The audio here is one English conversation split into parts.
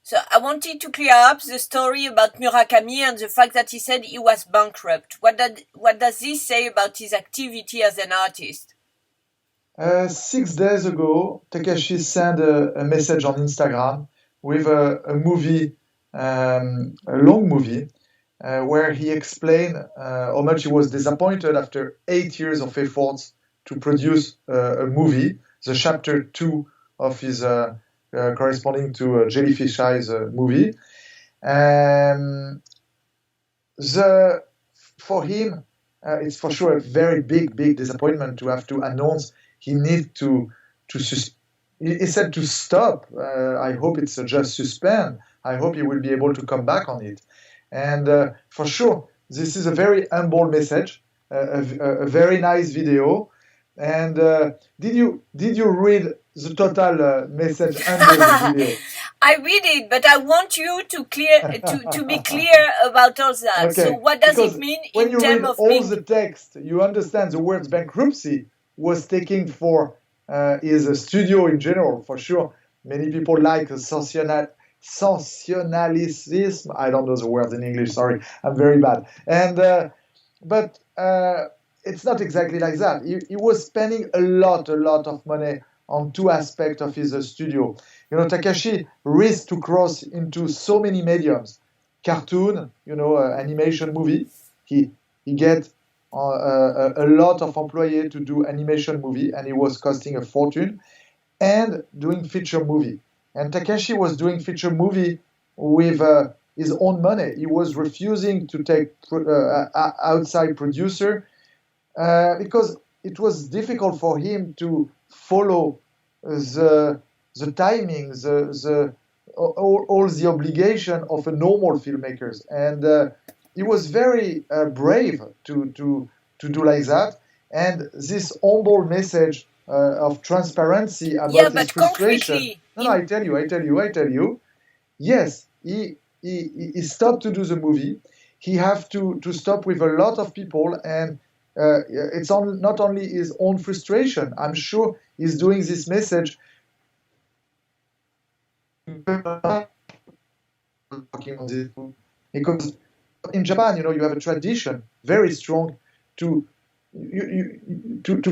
So I wanted to clear up the story about Murakami and the fact that he said he was bankrupt. What does this say about his activity as an artist? 6 days ago, Takashi sent a message on Instagram with a movie, a long movie, where he explained how much he was disappointed after 8 years of efforts to produce a movie, the chapter 2 of his corresponding to Jellyfish Eyes movie. For him, it's for sure a very big disappointment to have to announce he needs he said to stop. I hope it's just suspend. I hope he will be able to come back on it. And for sure, this is a very humble message, a very nice video. And did you read the total message under the video? I read it, but I want you to be clear about all that. Okay. So what does it mean in terms of when you read all the text, you understand the words bankruptcy was taking for his studio in general, for sure. Many people like sensationalism. I don't know the word in English, sorry, I'm very bad. And but it's not exactly like that. He was spending a lot of money on two aspects of his studio. You know, Takashi risked to cross into so many mediums. Cartoon, animation movie. He get a lot of employees to do animation movie, and it was costing a fortune. And doing feature movie. And Takashi was doing feature movie with his own money. He was refusing to take outside producer because it was difficult for him to follow the timing, all the obligation of a normal filmmakers. And he was very brave to do like that. And this humble message of transparency about his frustration. No, I tell you. Yes, he stopped to do the movie. He have to stop with a lot of people, and it's not only his own frustration. I'm sure he's doing this message because in Japan, you have a tradition very strong to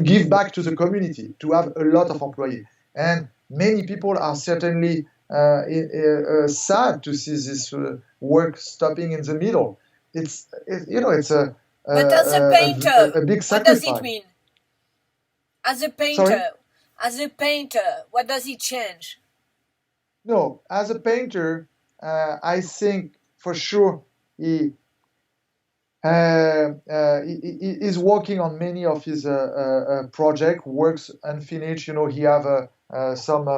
give back to the community, to have a lot of employees. And many people are certainly sad to see this work stopping in the middle. It's a but as a painter, a big sacrifice. What does it mean? As a painter, Sorry? What does it change? No, as a painter, I think for sure he is working on many of his project works unfinished. He have some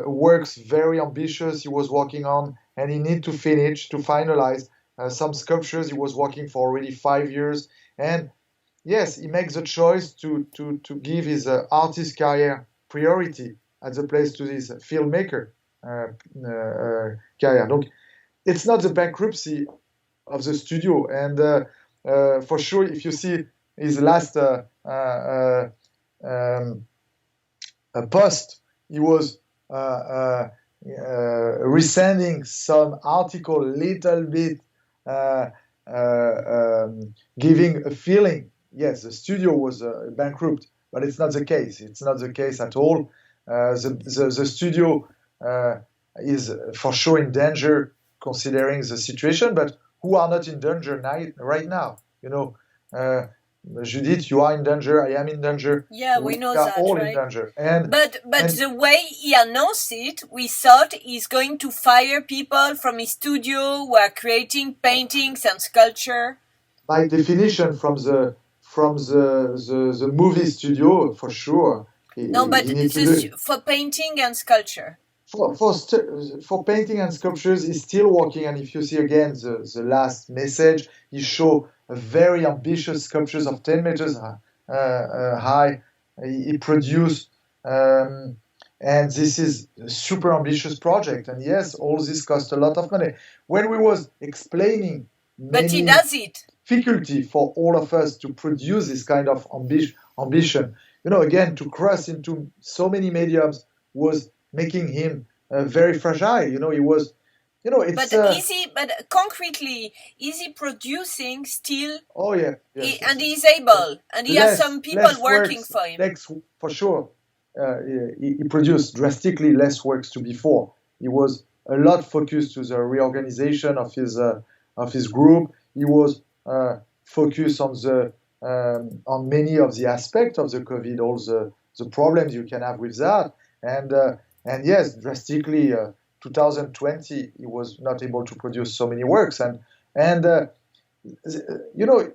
works very ambitious he was working on, and he need to finalize some sculptures he was working for already 5 years. And yes, he makes the choice to give his artist career priority as opposed to his filmmaker career. Donc, it's not the bankruptcy of the studio. And for sure, if you see his last post, he was resending some article little bit, giving a feeling. Yes, the studio was bankrupt, but it's not the case. It's not the case at all. The studio is for sure in danger considering the situation, but who are not in danger right now? Judith, you are in danger. I am in danger. Yeah, we know that, all right? In danger. But the way he announced it, we thought he's going to fire people from his studio who are creating paintings and sculpture. By definition, from the movie studio, for sure. For painting and sculpture. For painting and sculptures, he's still working. And if you see again the last message, he showed a very ambitious sculptures of 10 meters high. He produced, and this is a super ambitious project. And yes, all this cost a lot of money. When we was explaining, but he does it. Difficulty for all of us to produce this kind of ambition. Again, to cross into so many mediums was making him very fragile. He was, it's. But concretely, is he producing still? Oh yeah, yes, And yes. he's able, and he has some people working works, for him. For sure. He produced drastically less works to before. He was a lot focused to the reorganization of his group. He was focused on many of the aspects of the COVID, all the problems you can have with that, and yes, drastically. 2020, he was not able to produce so many works, and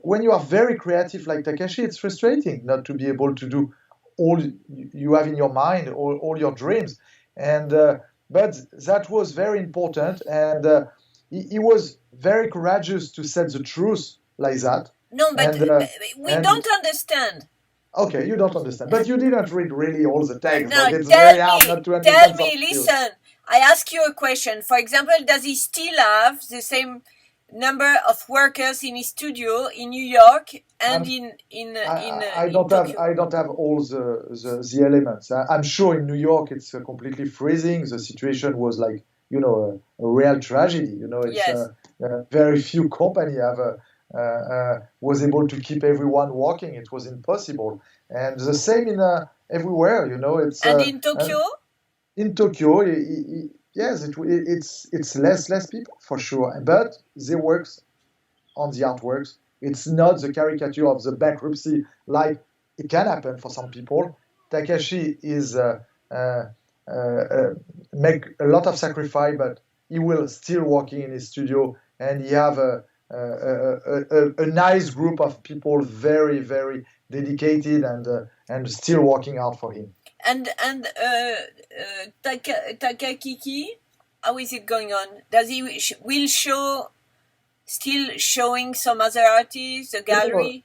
when you are very creative like Takashi, it's frustrating not to be able to do all you have in your mind, all your dreams. And but that was very important, and he was very courageous to set the truth like that. No, but we don't understand. Okay, you don't understand, but you didn't read really all the text. No, but it's very hard not to understand. Tell me, listen. I ask you a question. For example, does he still have the same number of workers in his studio in New York and I don't have all the elements. I'm sure in New York it's completely freezing. The situation was like a real tragedy. It's very few company have was able to keep everyone working. It was impossible, and the same in everywhere. It's and in Tokyo. In Tokyo, yes, it's less people for sure, but they works on the artworks. It's not the caricature of the bankruptcy like it can happen for some people. Takashi is make a lot of sacrifice, but he will still working in his studio, and he have a nice group of people, very very dedicated and still working out for him. And Takakiki, how is it going on? Does he will show still showing some other artists, the gallery?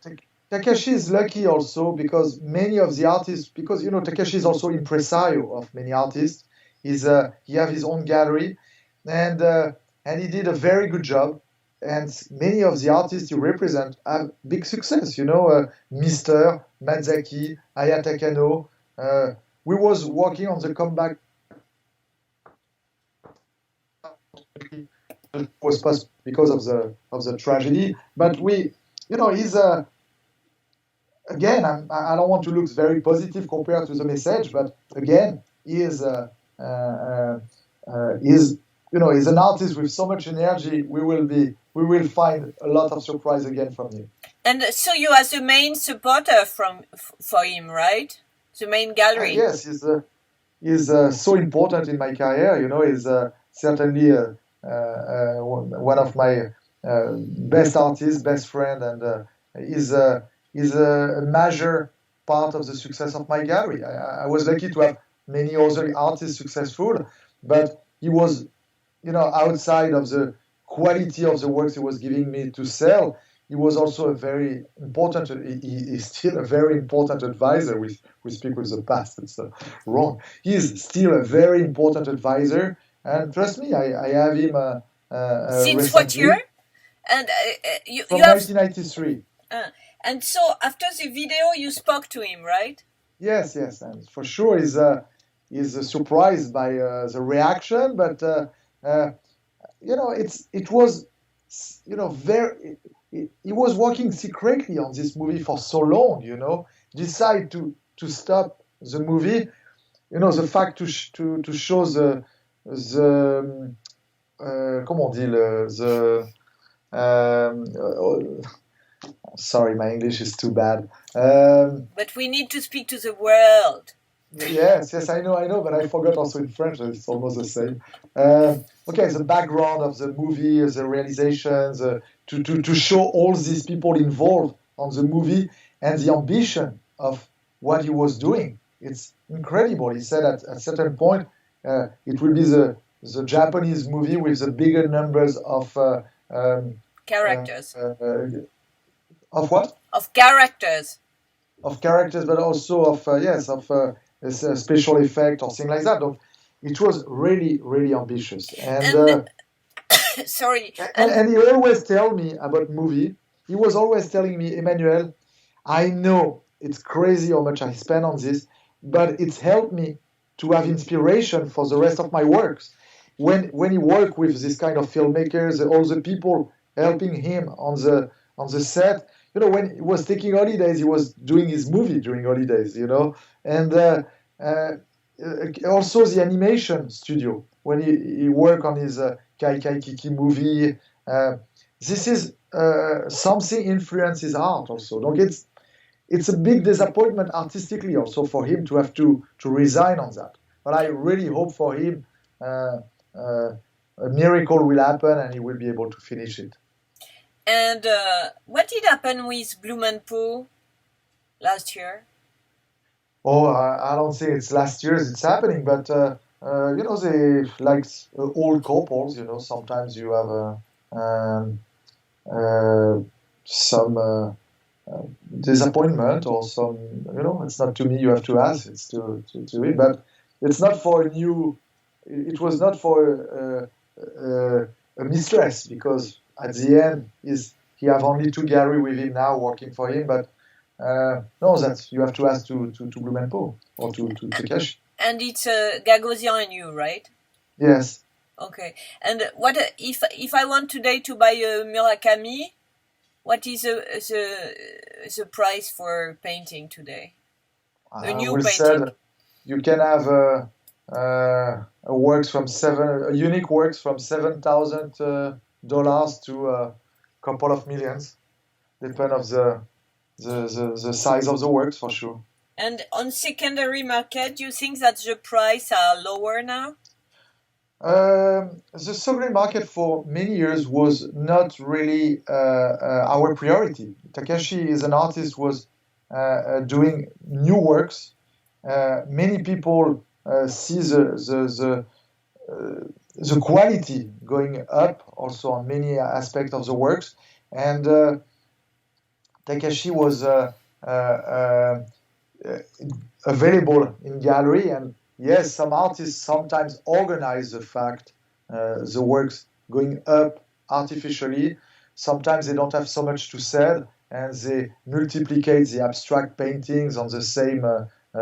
Takashi is lucky also because many of the artists, because Takashi is also impresario of many artists. He have his own gallery, and he did a very good job. And many of the artists he represent have big success. Mr. Mazzaki, Aya Takano. We was working on the comeback. It was possible because of the tragedy, but he's again. I don't want to look very positive compared to the message, but again, he's an artist with so much energy. We will find a lot of surprise again from him. And so you are the main supporter for him, right? The main gallery. Yes, he's so important in my career. He's certainly one of my best artists, best friend, and is a major part of the success of my gallery. I was lucky to have many other artists successful, but he was, outside of the quality of the works he was giving me to sell. He was also a very important. He is still a very important advisor. We speak with the past. It's wrong. He is still a very important advisor, and trust me, I have him. Since recently, what year? And from 1993. And so after the video, you spoke to him, right? Yes, and for sure he's surprised by the reaction, but it was very. He was working secretly on this movie for so long, decide to stop the movie, the fact to show the comment on dit sorry, my English is too bad. But we need to speak to the world. Yes, I know, but I forgot also in French. It's almost the same. Okay, the background of the movie, the realizations, to show all these people involved on the movie and the ambition of what he was doing. It's incredible. He said at a certain point, it will be the Japanese movie with the bigger numbers of characters. Of what? Of characters. Of characters, but also of special effect or things like that. So it was really, really ambitious. And sorry. And he always tell me about movie. He was always telling me, Emmanuel, I know it's crazy how much I spend on this, but it's helped me to have inspiration for the rest of my works. When he worked with this kind of filmmakers, all the people helping him on the set, when he was taking holidays, he was doing his movie during holidays, and also the animation studio when he worked on his Kai Kai Kiki movie. This is something influences his art also. Donc it's a big disappointment artistically also for him to have to resign on that. But I really hope for him a miracle will happen and he will be able to finish it. And what did happen with Bloom and Poe last year? Oh, I don't think it's last year it's happening, but they like old couples. Sometimes you have some disappointment or some. It's not to me. You have to ask. It's to it, but it's not for a new. It was not for a mistress because at the end he have only two Gary with him now working for him, but. No, that you have to ask to Bloom and Poe or to Takashi. And it's Gagosian and you, right? Yes. Okay. And what if I want today to buy a Murakami? What is the price for painting today? A new painting. Said you can have a unique works from $7,000 to a couple of millions, depend of the size of the works for sure. And on secondary market, do you think that the price are lower now? The secondary market for many years was not really our priority. Takashi is an artist who was doing new works. Many people see the quality going up also on many aspects of the works, and Takashi was available in gallery, and yes, some artists sometimes organize the fact the works going up artificially. Sometimes they don't have so much to say, and they multiplicate the abstract paintings on the same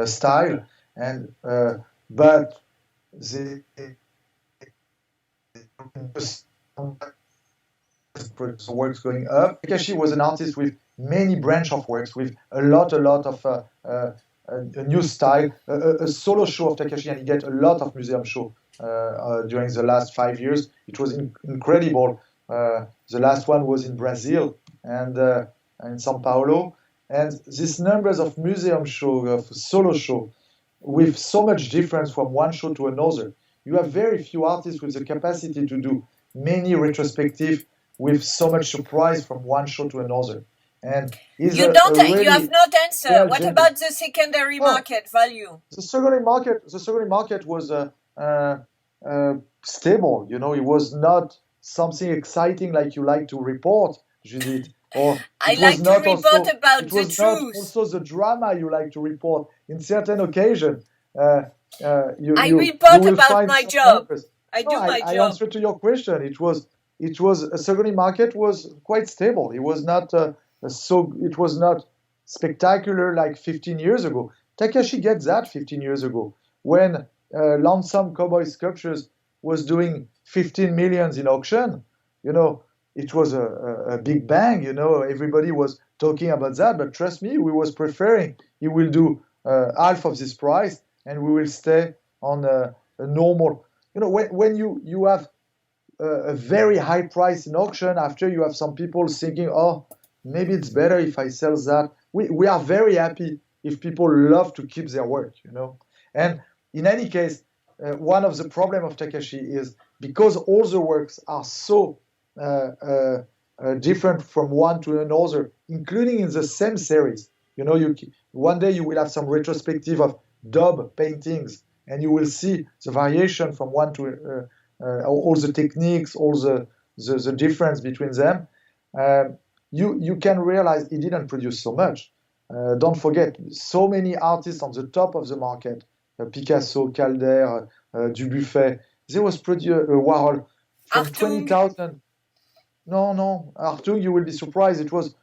style, and but the works going up. Takashi was an artist with many branch of works, with a lot of a new style, a solo show of Takashi, and he get a lot of museum show during the last 5 years. It was incredible. The last one was in Brazil and in São Paulo, and these numbers of museum show, of solo show, with so much difference from one show to another. You have very few artists with the capacity to do many retrospective with so much surprise from one show to another. And you have not answered. What about the secondary market value? The secondary market was stable. It was not something exciting like you like to report, Judith. Or I like to report about the truth. Not also the drama you like to report in certain occasions. I report about my job. I do my job. I answer to your question. It was a secondary market was quite stable. It was not. It was not spectacular like 15 years ago. Takashi gets that 15 years ago when Lonesome Cowboy Sculptures was doing 15 million in auction. It was a big bang. Everybody was talking about that. But trust me, we was preferring he will do half of this price and we will stay on a normal. When you have a very high price in auction, after you have some people thinking, oh, maybe it's better if I sell that. We are very happy if people love to keep their work, And in any case, one of the problems of Takashi is because all the works are so different from one to another, including in the same series. One day you will have some retrospective of dub paintings, and you will see the variation from one to all the techniques, all the difference between them. You can realize he didn't produce so much. Don't forget, so many artists on the top of the market, Picasso, Calder, Dubuffet, they was Warhol from 20,000. No, Artung, you will be surprised. It was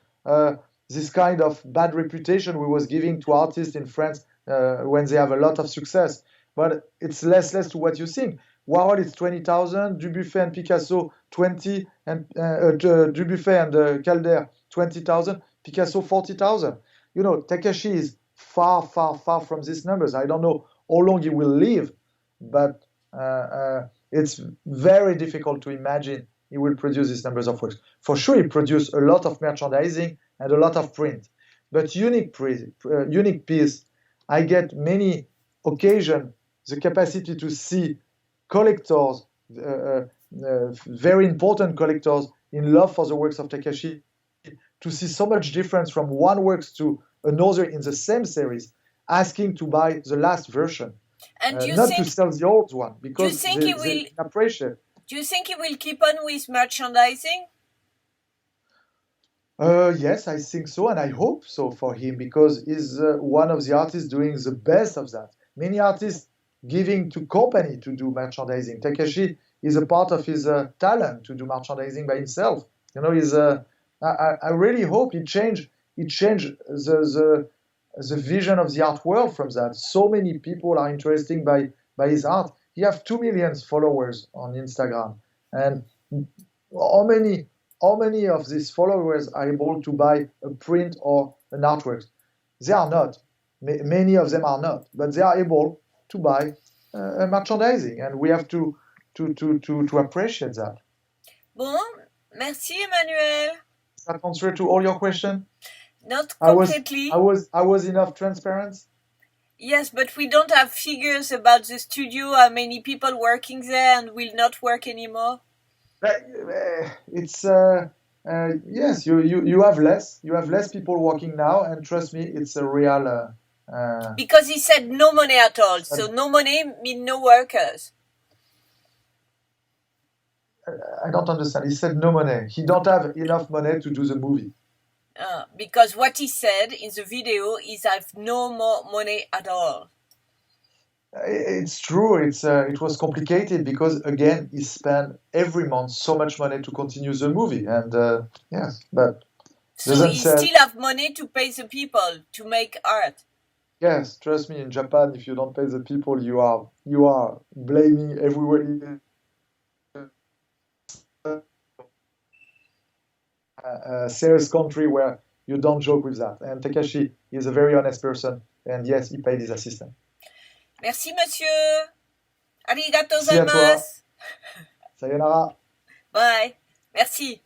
this kind of bad reputation we was giving to artists in France when they have a lot of success. but it's less to what you think. Warhol is 20,000, Dubuffet and Picasso 20, and Dubuffet and Calder 20,000, Picasso 40,000. You know, Takashi is far from these numbers. I don't know how long he will live, but it's very difficult to imagine he will produce these numbers of works. For sure, he produced a lot of merchandising and a lot of print, but unique piece. I get many occasions the capacity to see collectors, very important collectors in love for the works of Takashi, to see so much difference from one works to another in the same series, asking to buy the last version, and not to sell the old one, because they appreciate. Do you think he will keep on with merchandising? Yes, I think so, and I hope so for him, because he's one of the artists doing the best of that. Many artists giving to company to do merchandising. Takashi is a part of his talent to do merchandising by himself. You know, I really hope he changed the vision of the art world from that. So many people are interested by his art. He has 2 million followers on Instagram, and how many of these followers are able to buy a print or an artwork? They are not. Many of them are not, but they are able to buy merchandising, and we have to appreciate that. Bon, merci Emmanuel. Does that answer to all your questions? Not completely. I was enough transparent? Yes, but we don't have figures about the studio, how many people working there and will not work anymore. It's yes, you have less people working now, and trust me, it's a real. Because he said no money at all, so no money means no workers. I don't understand. He said no money. He don't have enough money to do the movie. Because what he said in the video is I have no more money at all. It's true. It was complicated because, again, he spent every month so much money to continue the movie, and yes, but so he still have money to pay the people to make art. Yes, trust me. In Japan, if you don't pay the people, you are blaming everywhere. A serious country where you don't joke with that. And Takashi is a very honest person, and yes, he paid his assistant. Merci, monsieur. Arigato gozaimasu. Sayonara. Bye. Merci.